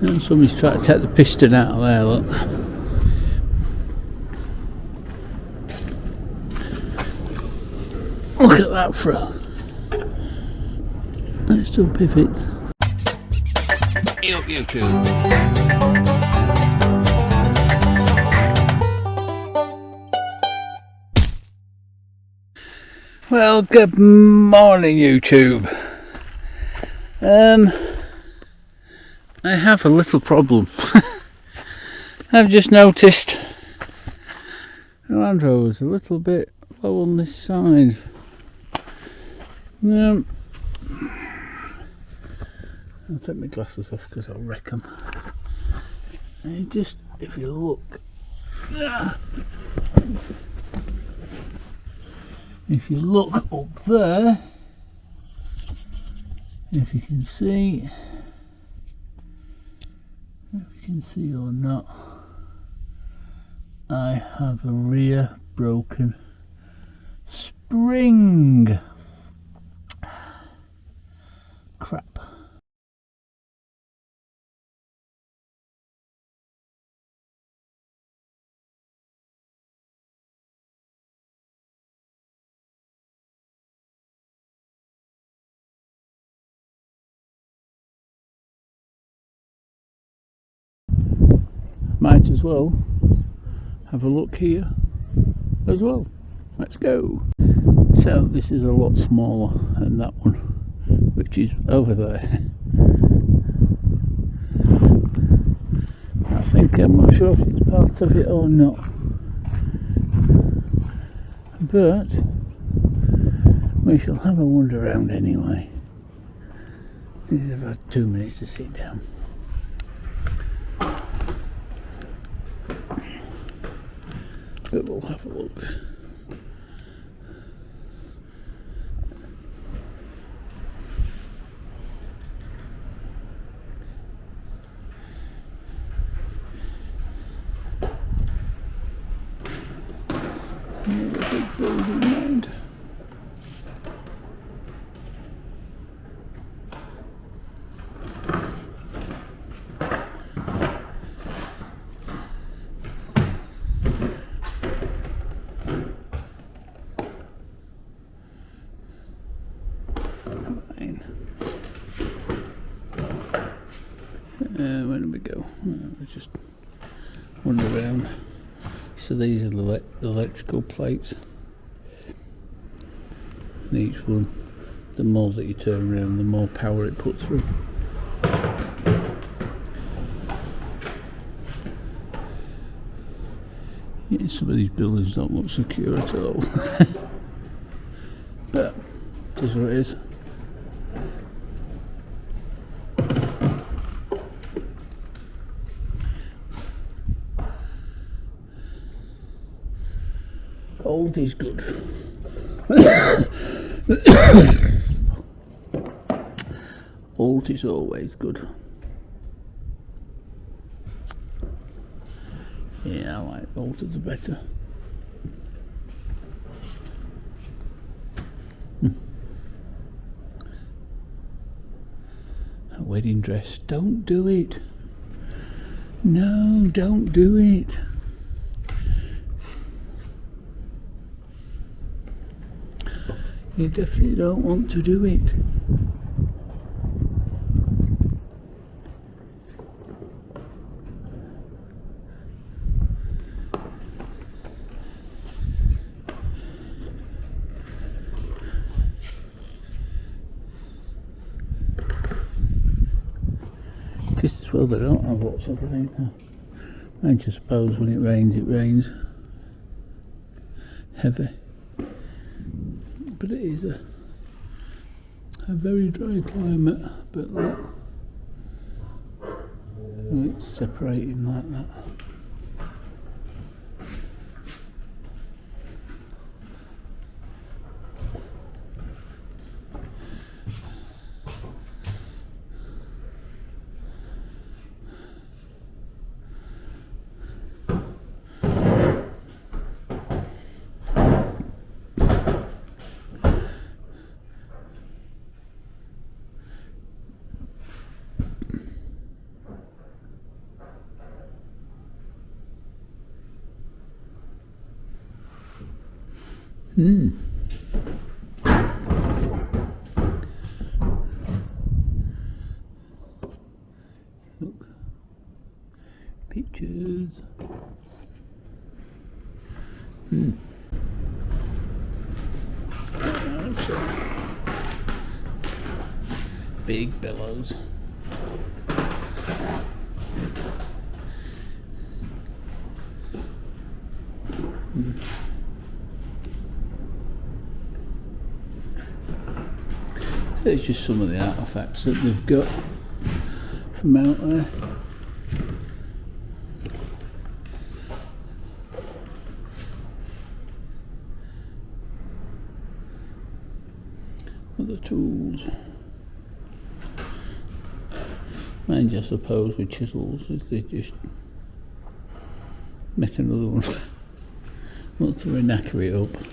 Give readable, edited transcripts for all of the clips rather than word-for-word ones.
And somebody's trying to take the piston out of there, look. Look at that front. Let's do pivots. YouTube. Well, good morning, YouTube. I have a little problem. I've just noticed the Land Rover's a little bit low on this side. I'll take my glasses off because I'll wreck them. And just, if you look, if you look up there, if you can see or not, I have a rear broken spring. Crap. Might as well have a look here as well. Let's go. So this is a lot smaller than that one, which is over there. I think, I'm not sure if it's part of it or not, but we shall have a wander around anyway. These have had 2 minutes to sit down. But we'll have a look. Another big building round. Where did we go? We just wander around. So these are the electrical plates. And each one, the more that you turn around, the more power it puts through. Yeah, some of these buildings don't look secure at all. But it is what it is. Old is good. Old is always good. Yeah, I like older the better. A wedding dress. Don't do it. No, don't do it. You definitely don't want to do it. Just as well they don't have lots of rain. I just suppose when it rains heavy. But it is a very dry climate, but look, it's separating like that. Look. Pictures. Big billows. So it's just some of the artefacts that they've got from out there. Other tools. Mind, I suppose, with chisels, if they just make another one. Once they knacker it up.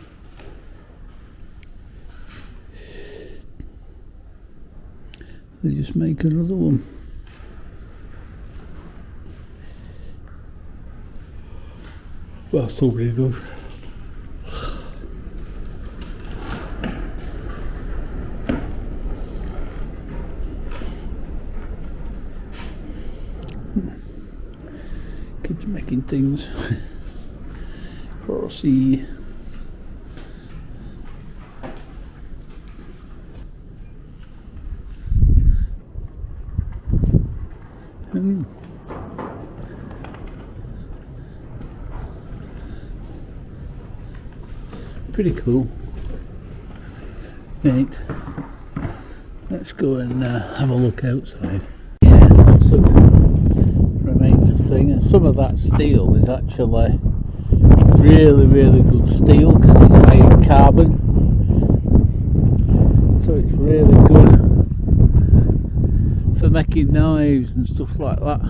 They just make another one. Well, somebody does. Kids making things. Crossy. Pretty cool. Right, let's go and have a look outside. Yeah, lots of remains of things, and some of that steel is actually really good steel because it's high in carbon, so it's really good for making knives and stuff like that.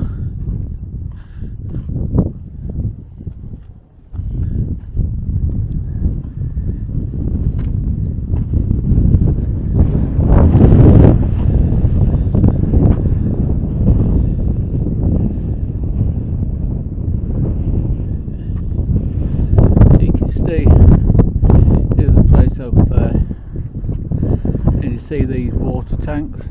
Over there, and you see these water tanks.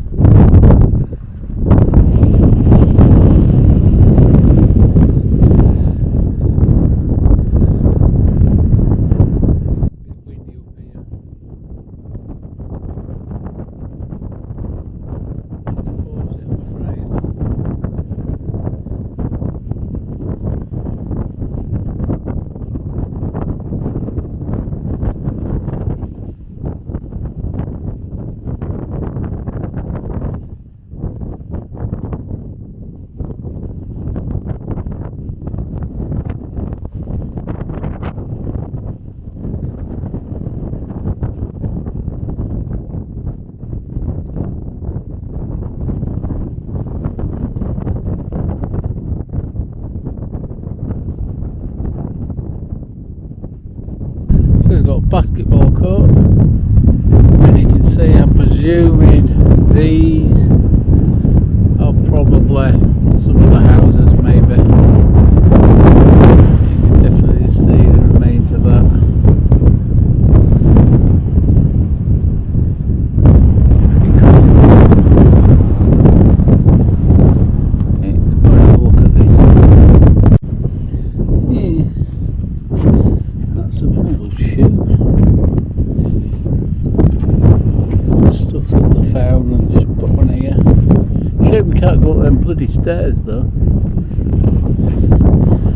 Basketball court, and you can see, I'm presuming these are probably some of the houses, maybe. You can definitely see the remains of that. Okay, let's go and have a look at this. Yeah, that's a little shoe. Stuff that they found and just put on here. Shame we can't go up them bloody stairs though.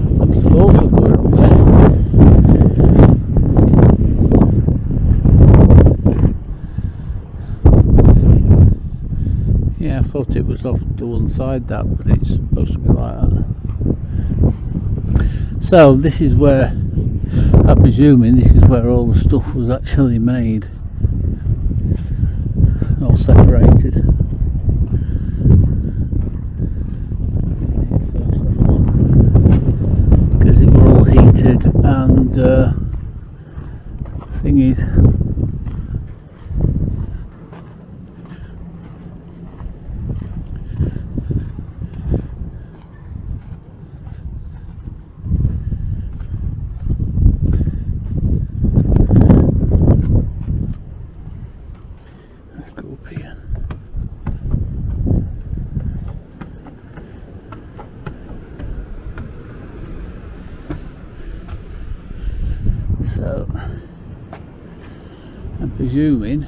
It's like a falls are going up there. Yeah, I thought it was off to one side that, but it's supposed to be like that. So this is where, I'm presuming this is where all the stuff was actually made. All separated. Because it were all heated and thingies. So I'm presuming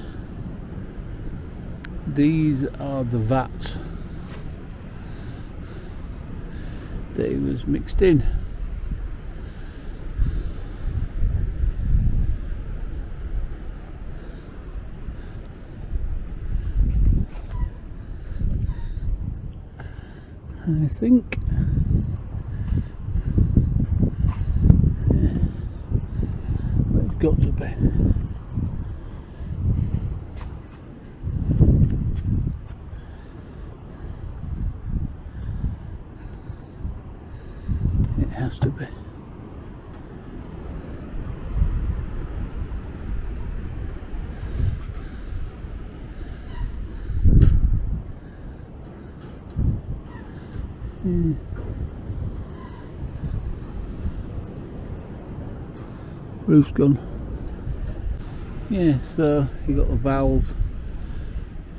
these are the vats that it was mixed in. I think well, it's got to be. It has to be. Roof's gone. Yeah, so you got a valve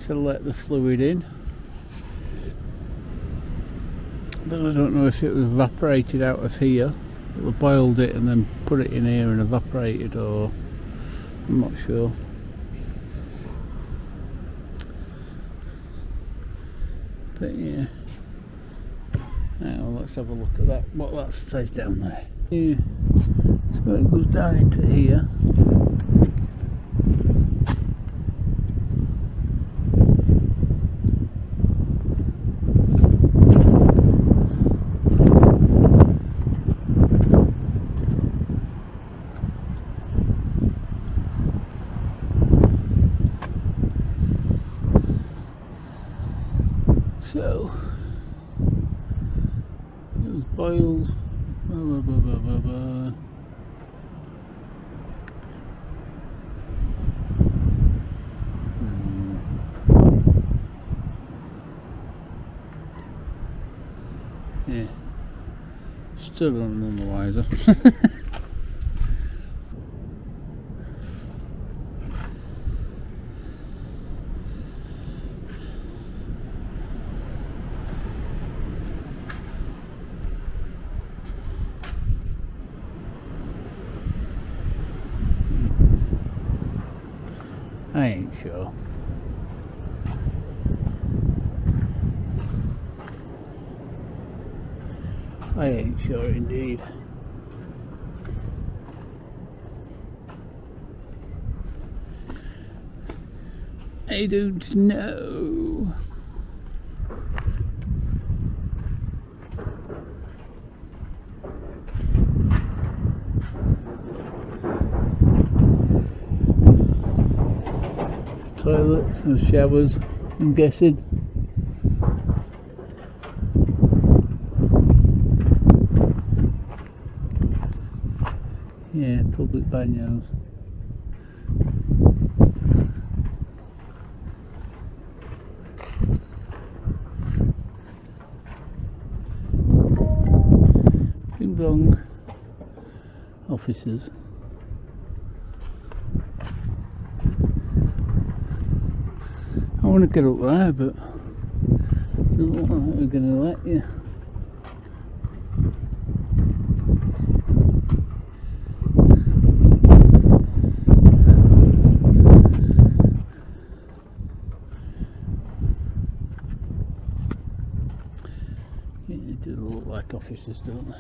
to let the fluid in. Then I don't know if it was evaporated out of here, or boiled it and then put it in here and evaporated, or I'm not sure. But yeah. Now let's have a look at that, what that says down there. Yeah. So it goes down into here. So it was boiled. Yeah, still don't know the wiser. I ain't sure. I ain't sure indeed. I don't know. Toilets and showers, I'm guessing. Yeah, public baños. Bing bong. Offices. I want to get up there, but it doesn't look like we're going to let you. Yeah, they do look like offices, don't they?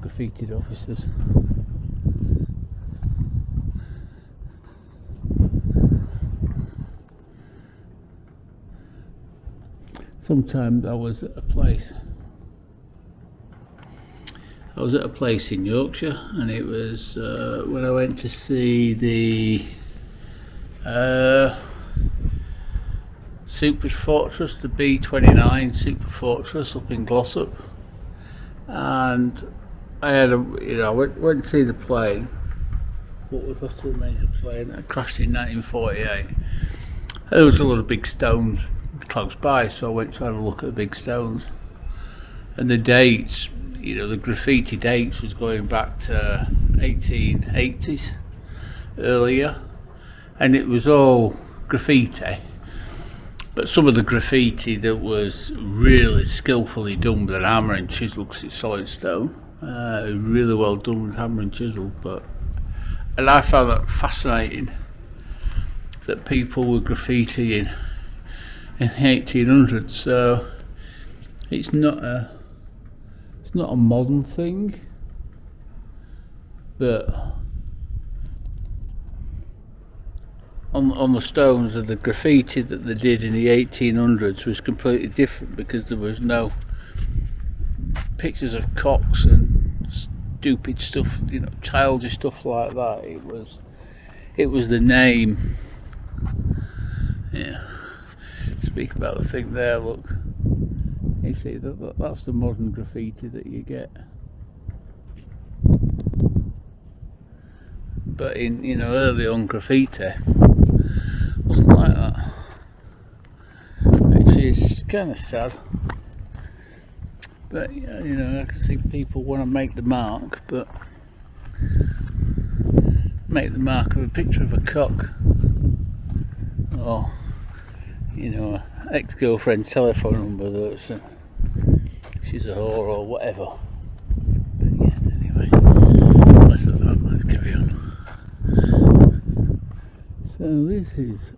Graffitied offices. Sometimes I was at a place in Yorkshire, and it was when I went to see the Super Fortress, the B29 Super Fortress up in Glossop, and I had I went to see the plane. What was that major plane? It crashed in 1948. There was a lot of big stones close by, so I went to have a look at the big stones. And the dates, the graffiti dates was going back to 1880s earlier, and it was all graffiti. But some of the graffiti that was really skillfully done with a hammer and chisel, because it's solid stone, really well done with hammer and chisel. And I found that fascinating, that people were graffitiing in the 1800s. So it's not a modern thing, but on the stones of the graffiti that they did in the 1800s was completely different, because there was no pictures of cocks and stupid stuff, you know, childish stuff like that. It was the name. Yeah. Speak about the thing there. Look, you see that's the modern graffiti that you get. But in, you know, early on graffiti wasn't like that, which is kind of sad. But you know, I can see people want to make the mark, but make the mark of a picture of a cock, or you know, ex-girlfriend's telephone number that's she's a whore or whatever. But yeah, anyway, less of that. Let's carry on. So this is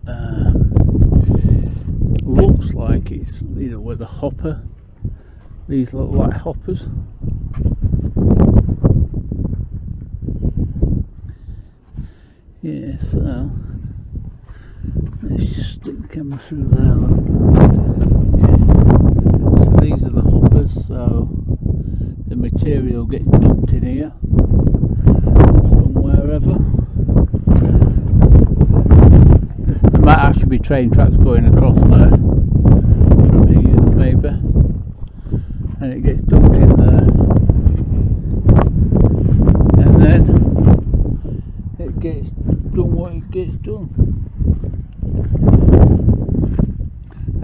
looks like it's, you know, where the hopper, these look like hoppers. Yeah, so let's just stick the camera through there. Yeah. So these are the hoppers, so the material gets dumped in here from wherever. There might actually be train tracks going across there from here, maybe, and it gets dumped in there, and then it gets done what it gets done.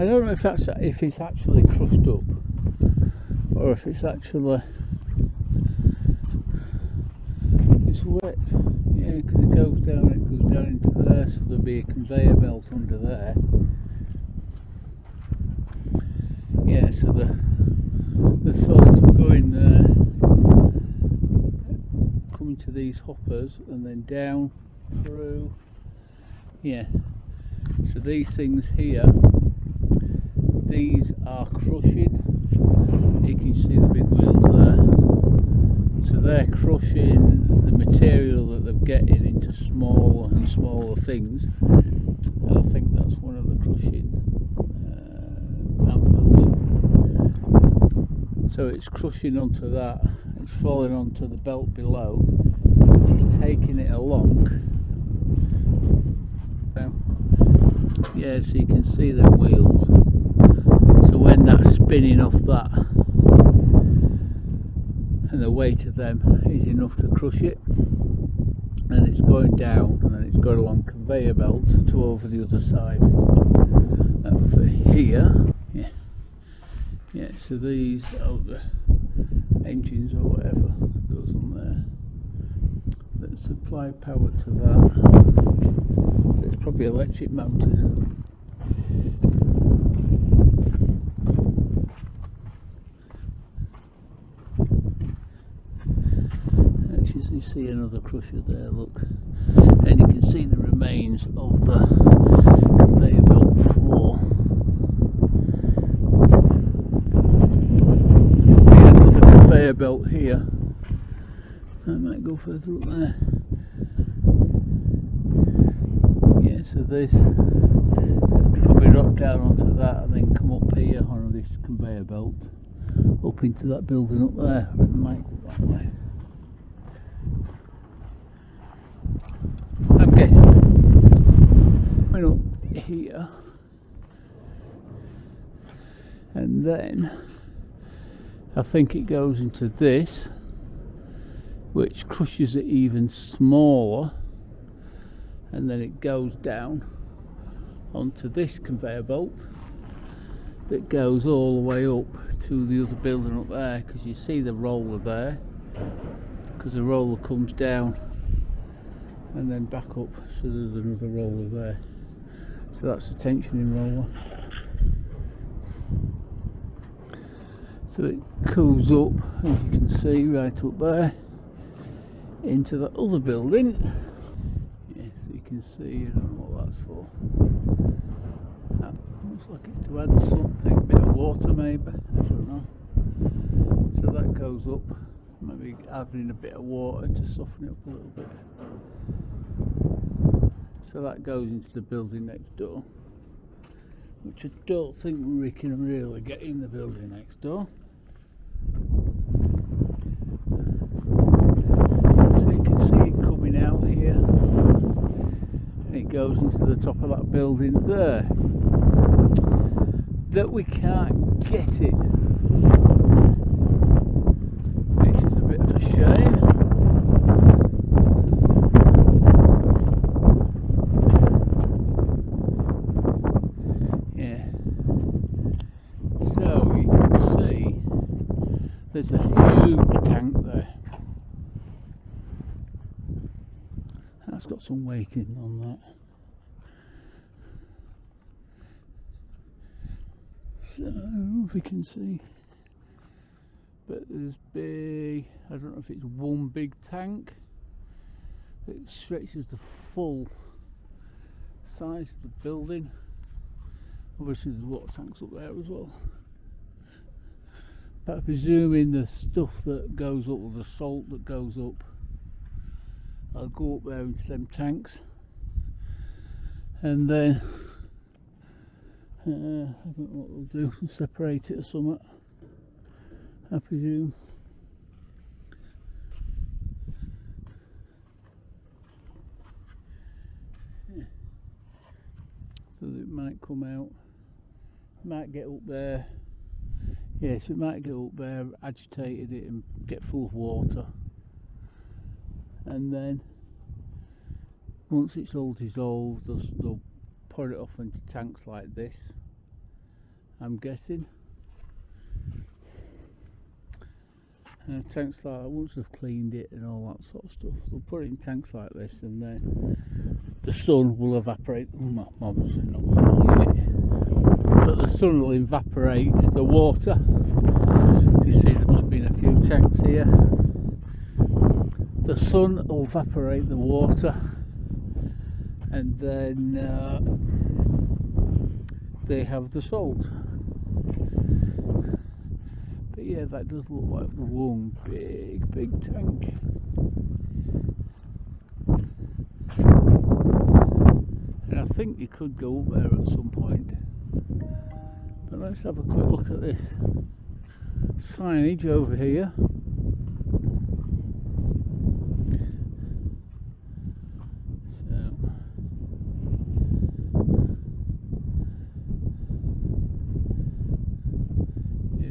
I don't know if it's actually crushed up, or if it's actually wet. Yeah, because it goes down into there, so there'll be a conveyor belt under there. Yeah, so the salts will go in there, coming to these hoppers, and then down through. Yeah, so these things here, these are crushing. You can see the big wheels there. So they're crushing the material that they're getting into smaller and smaller things. And I think that's one of the crushing anvils. So it's crushing onto that, it's falling onto the belt below, which is taking it along. Yeah, so you can see them wheels. So when that's spinning off that, and the weight of them is enough to crush it, and it's going down, and then it's going along conveyor belt to over the other side. Over here, yeah. So these are the engines or whatever that goes on there that supply power to that. So it's probably electric motors. You see another crusher there, look, and you can see the remains of the conveyor belt floor. There'll be another conveyor belt here. I might go further up there. Yeah, so this probably drop down onto that and then come up here on this conveyor belt up into that building up there, or it might go that way. I'm guessing going up here, and then I think it goes into this, which crushes it even smaller, and then it goes down onto this conveyor belt that goes all the way up to the other building up there, because you see the roller there, because the roller comes down and then back up, so there's another roller there. So that's the tensioning roller. So it goes up, as you can see, right up there into the other building. Yeah, so you can see, I don't know what that's for. That looks like it's to add something, a bit of water maybe, I don't know. So that goes up, maybe adding a bit of water to soften it up a little bit. So that goes into the building next door, which I don't think we can really get in the building next door. So you can see it coming out here, and it goes into the top of that building there. That we can't get it, which is a bit of a shame. Yeah. So you can see there's a huge tank there. That's got some weighting on that. So we can see, but there's big, I don't know if it's one big tank that stretches the full size of the building. Obviously there's water tanks up there as well, but I'm presuming the stuff that goes up, or the salt that goes up, I'll go up there into them tanks, and then I don't know what they'll do, separate it or something, I presume. Yeah. So that it might come out, might get up there. Yes, it might get up there, agitated it and get full of water. And then, once it's all dissolved, they'll pour it off into tanks like this, I'm guessing. Tanks like that, once they've cleaned it and all that sort of stuff, they'll put it in tanks like this, and then the sun will evaporate. Well, obviously not all it, but the sun will evaporate the water. You see, there must have been a few tanks here. The sun will evaporate the water, and then they have the salt. But yeah, that does look like one big tank. And I think you could go up there at some point. But let's have a quick look at this signage over here.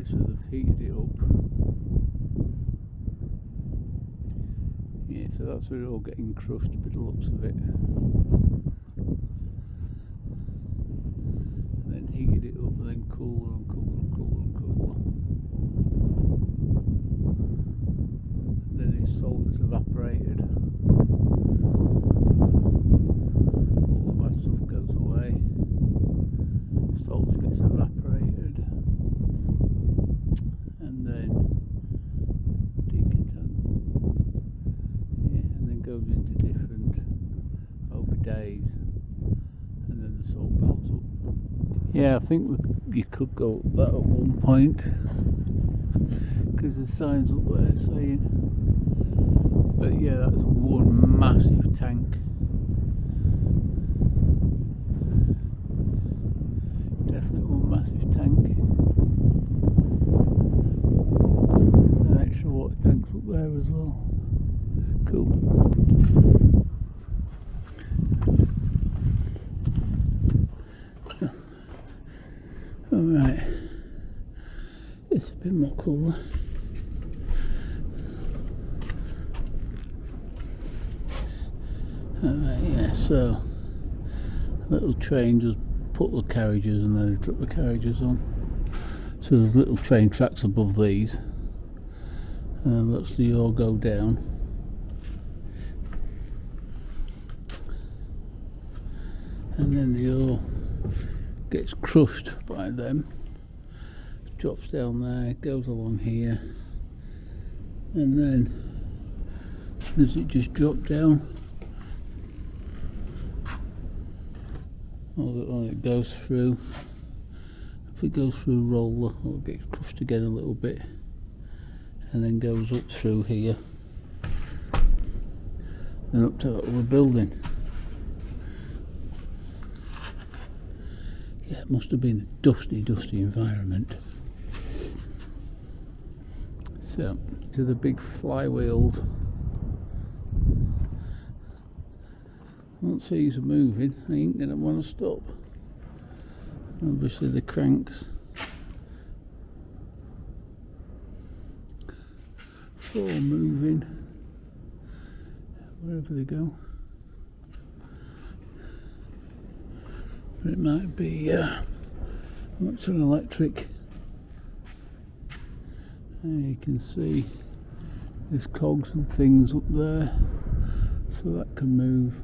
So they've heated it up. Yeah, so that's where it's all getting crushed by the looks of it. And then heated it up, and then cooler and cooler and cooler and cooler. And then its salt is evaporated. All the bad stuff goes away. Salt gets evaporated. And then decontaminated, yeah, and then goes into different over days, and then the salt builds up. Yeah, I think you could go up that at one point, because there's signs up there saying, but yeah, that's one massive tank. Definitely one massive tank. Extra water tanks up there as well. Cool. Alright, it's a bit more cooler. Alright, yeah, so little train just put the carriages and then drop the carriages on. So there's little train tracks above these. And let's see all go down. And then the ore gets crushed by them, drops down there, goes along here, and then does it just drop down? Or it goes through. If it goes through roller, or it gets crushed again a little bit, and then goes up through here, and up to that other building. Yeah, it must have been a dusty environment. So, to the big flywheels. Once these are moving, I ain't gonna want to stop. Obviously the cranks. 4 moving. Wherever they go. But it might be what's an electric. And you can see there's cogs and things up there, so that can move.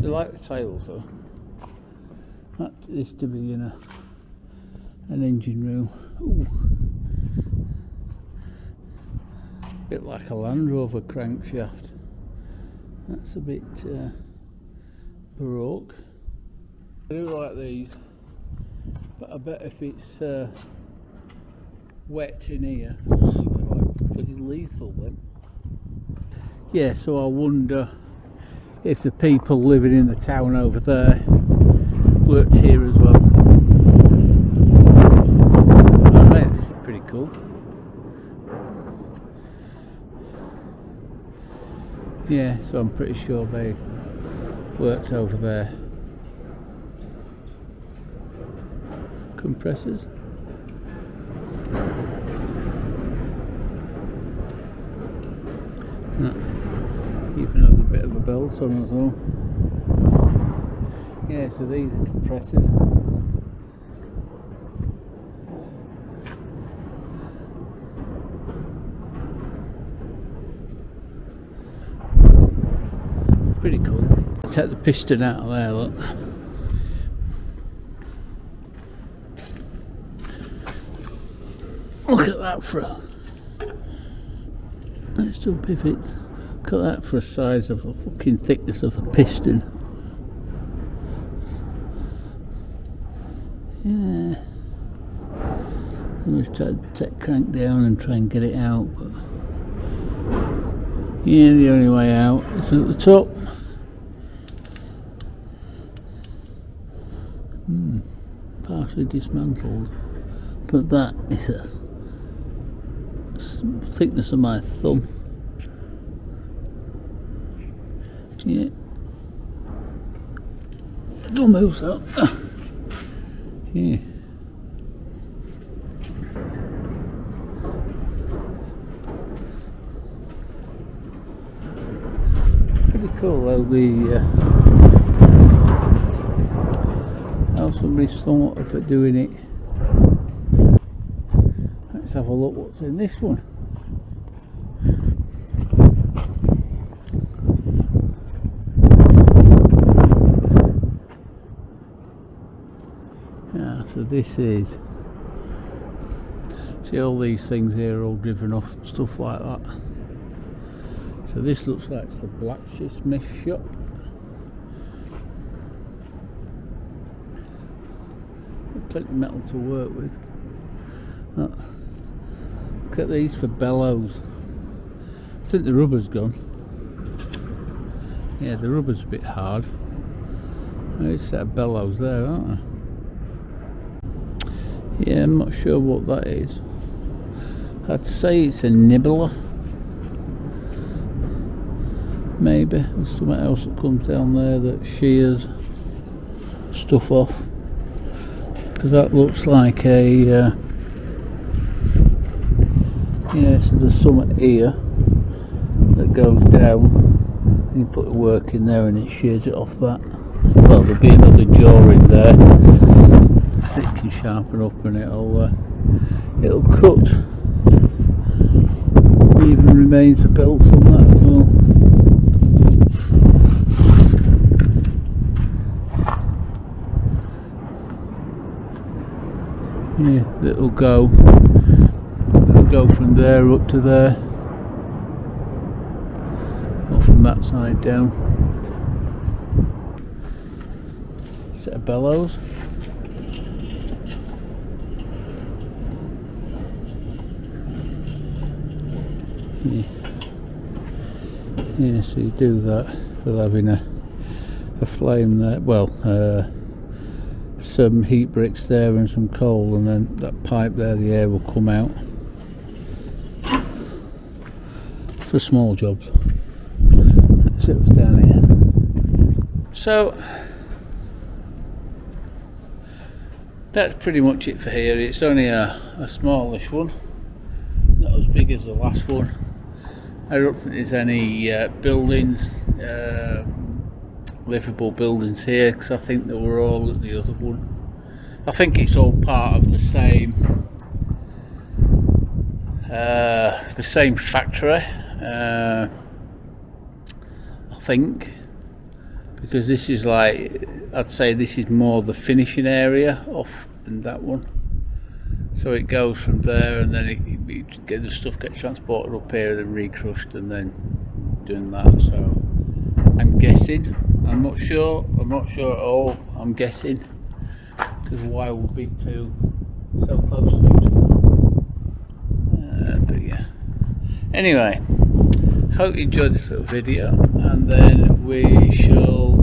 I like the tiles though. That is to be in an engine room. Ooh. Bit like a Land Rover crankshaft. That's a bit baroque. I do like these, but I bet if it's wet in here, they're like pretty lethal then. Yeah, so I wonder if the people living in the town over there worked here as well. Oh mate, this is pretty cool. Yeah, so I'm pretty sure they worked over there. Compressors. That even has a bit of a belt on as well. Yeah, so these are compressors. Pretty cool. I'll take the piston out of there, look. Look at that for a... It still pivots. Look at that for a size of the fucking thickness of a piston. Yeah. I'm just trying to take crank down and try and get it out, but yeah, the only way out is at the top. Partially dismantled, but that is a thickness of my thumb. Yeah. Don't move that. Yeah. Pretty cool how somebody's thought of doing it. Let's have a look what's in this one. Yeah, so this is, see all these things here are all driven off, stuff like that. So this looks like it's the blacksmith shop. Plenty of metal to work with. Look at these for bellows. I think the rubber's gone. Yeah, the rubber's a bit hard. There's a set of bellows there, aren't there? Yeah, I'm not sure what that is. I'd say it's a nibbler. Maybe there's something else that comes down there that shears stuff off. Because that looks like a yeah, so there's something here that goes down and you put the work in there and it shears it off that. Well, there'll be another jaw in there that it can sharpen up and it'll cut. Even remains a belt on that as well. Yeah, it'll go from there up to there, or from that side down. Set of bellows. Yeah, so you do that with having a flame there, well, some heat bricks there and some coal, and then that pipe there, the air will come out for small jobs. Let's see what's down here. So that's pretty much it for here. It's only a smallish one, not as big as the last one. I don't think there's any buildings, livable buildings here, because I think they were all at the other one. I think it's all part of the same factory, I think, because this is like, I'd say this is more the finishing area off than that one. So it goes from there, and then the stuff gets transported up here and then recrushed, and then doing that. So I'm guessing, I'm not sure at all, I'm guessing, because why would be so close to each other? But yeah, anyway, hope you enjoyed this little video, and then we shall